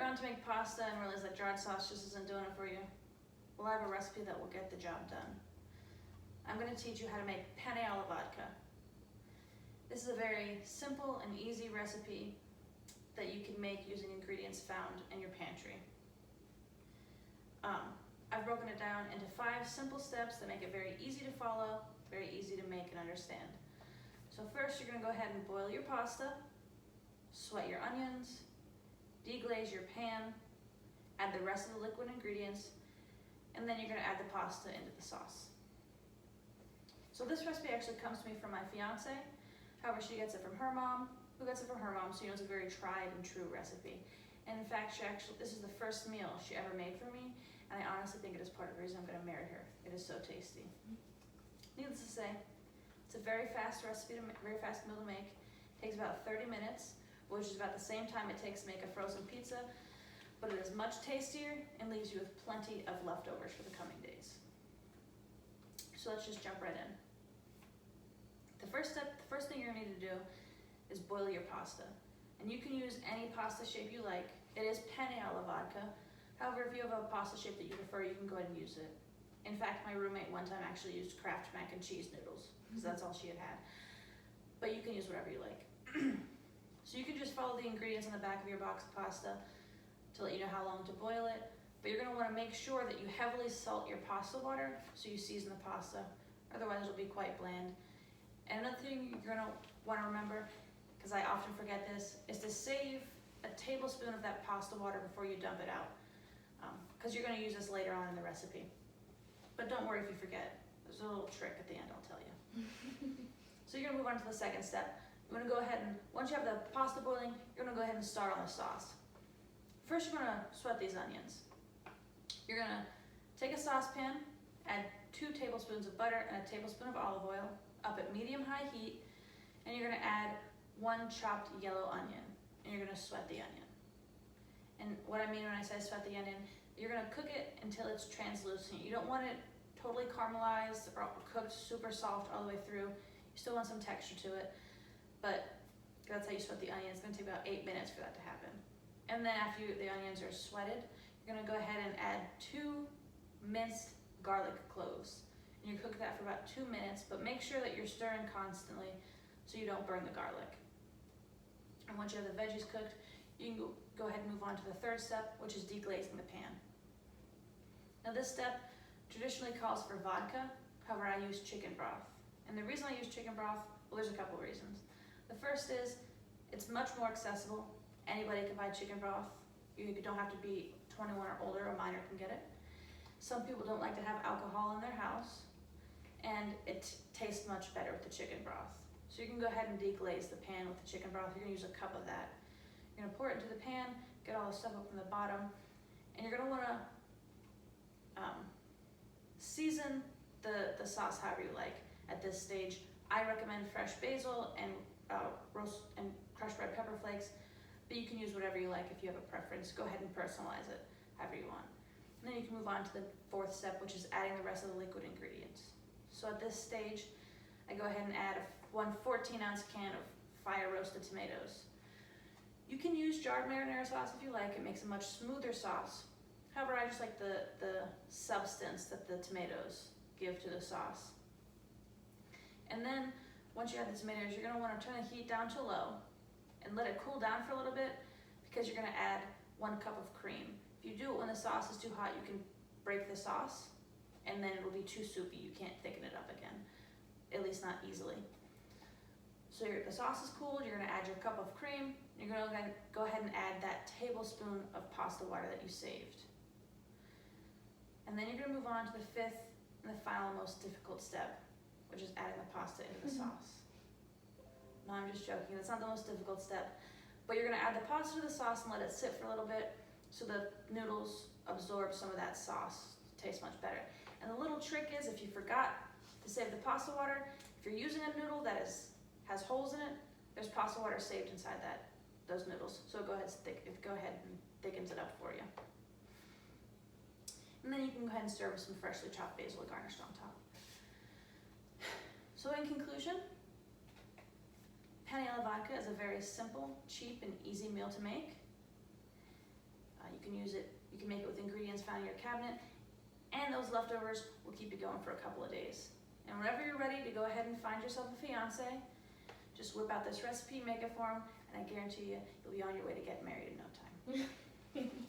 on to make pasta and realize that jarred sauce just isn't doing it for you? Well, I have a recipe that will get the job done. I'm going to teach you how to make penne alla vodka. This is a very simple and easy recipe that you can make using ingredients found in your pantry. I've broken it down into 5 simple steps that make it very easy to follow, very easy to make and understand. So first, you're going to go ahead and boil your pasta, sweat your onions, deglaze your pan, add the rest of the liquid ingredients, and then you're going to add the pasta into the sauce. So this recipe actually comes to me from my fiance. However, she gets it from her mom, who gets it from her mom, so you know it's a very tried and true recipe. And in fact, this is the first meal she ever made for me, and I honestly think it is part of the reason I'm going to marry her. It is so tasty. Needless to say, it's a very fast recipe, very fast meal to make. It takes about 30 minutes, which is about the same time it takes to make a frozen pizza, but it is much tastier and leaves you with plenty of leftovers for the coming days. So let's just jump right in. The first thing you're going to need to do is boil your pasta. And you can use any pasta shape you like. It is penne alla vodka. However, if you have a pasta shape that you prefer, you can go ahead and use it. In fact, my roommate one time actually used Kraft mac and cheese noodles, because that's all she had. But you can use whatever you like. So you can just follow the ingredients on the back of your box of pasta to let you know how long to boil it. But you're going to want to make sure that you heavily salt your pasta water so you season the pasta. Otherwise, it'll be quite bland. And another thing you're going to want to remember, because I often forget this, is to save a tablespoon of that pasta water before you dump it out. Because you're going to use this later on in the recipe. But don't worry if you forget. There's a little trick at the end, I'll tell you. So you're going to move on to the second step. You're going to go ahead and, once you have the pasta boiling, you're going to go ahead and start on the sauce. First, you're going to sweat these onions. You're going to take a saucepan, add 2 tablespoons of butter and a tablespoon of olive oil up at medium-high heat, and you're going to add 1 chopped yellow onion, and you're going to sweat the onion. And what I mean when I say sweat the onion, you're going to cook it until it's translucent. You don't want it totally caramelized or cooked super soft all the way through. You still want some texture to it, but that's how you sweat the onion. It's going to take about 8 minutes for that to happen. And then after the onions are sweated, you're going to go ahead and add 2 minced garlic cloves. And you cook that for about 2 minutes, but make sure that you're stirring constantly so you don't burn the garlic. And once you have the veggies cooked, you can go ahead and move on to the third step, which is deglazing the pan. Now this step traditionally calls for vodka, however I use chicken broth. And the reason I use chicken broth, well, there's a couple reasons. The first is it's much more accessible. Anybody can buy chicken broth. You don't have to be 21 or older, a minor can get it. Some people don't like to have alcohol in their house, and it tastes much better with the chicken broth. So you can go ahead and deglaze the pan with the chicken broth. You're going to use a cup of that. You're going to pour it into the pan, get all the stuff up from the bottom, and you're going to want to season the sauce however you like. At this stage, I recommend fresh basil and roast and crushed red pepper flakes, but you can use whatever you like if you have a preference. Go ahead and personalize it however you want. And then you can move on to the fourth step, which is adding the rest of the liquid ingredients. So at this stage, I go ahead and add one 14-ounce can of fire roasted tomatoes. You can use jarred marinara sauce if you like. It makes a much smoother sauce. However, I just like the substance that the tomatoes give to the sauce. And then, once you add the tomatoes, you're going to want to turn the heat down to low and let it cool down for a little bit, because you're going to add 1 cup of cream. If you do it when the sauce is too hot, you can break the sauce, and then it'll be too soupy. You can't thicken it up again, at least not easily. So the sauce is cooled, you're going to add your cup of cream, and you're going to go ahead and add that tablespoon of pasta water that you saved. And then you're going to move on to the 5th and the final most difficult step, which is adding the pasta into the sauce. No, I'm just joking. That's not the most difficult step. But you're going to add the pasta to the sauce and let it sit for a little bit so the noodles absorb some of that sauce. It tastes much better. And the little trick is, if you forgot to save the pasta water, if you're using a noodle that has holes in it, there's pasta water saved inside those noodles. So go ahead and thickens it up for you. And then you can go ahead and serve with some freshly chopped basil garnished on top. So in conclusion, penne alla vodka is a very simple, cheap, and easy meal to make. down in your cabinet, and those leftovers will keep you going for a couple of days. And whenever you're ready to go ahead and find yourself a fiance, just whip out this recipe, make it for him, and I guarantee you'll be on your way to getting married in no time.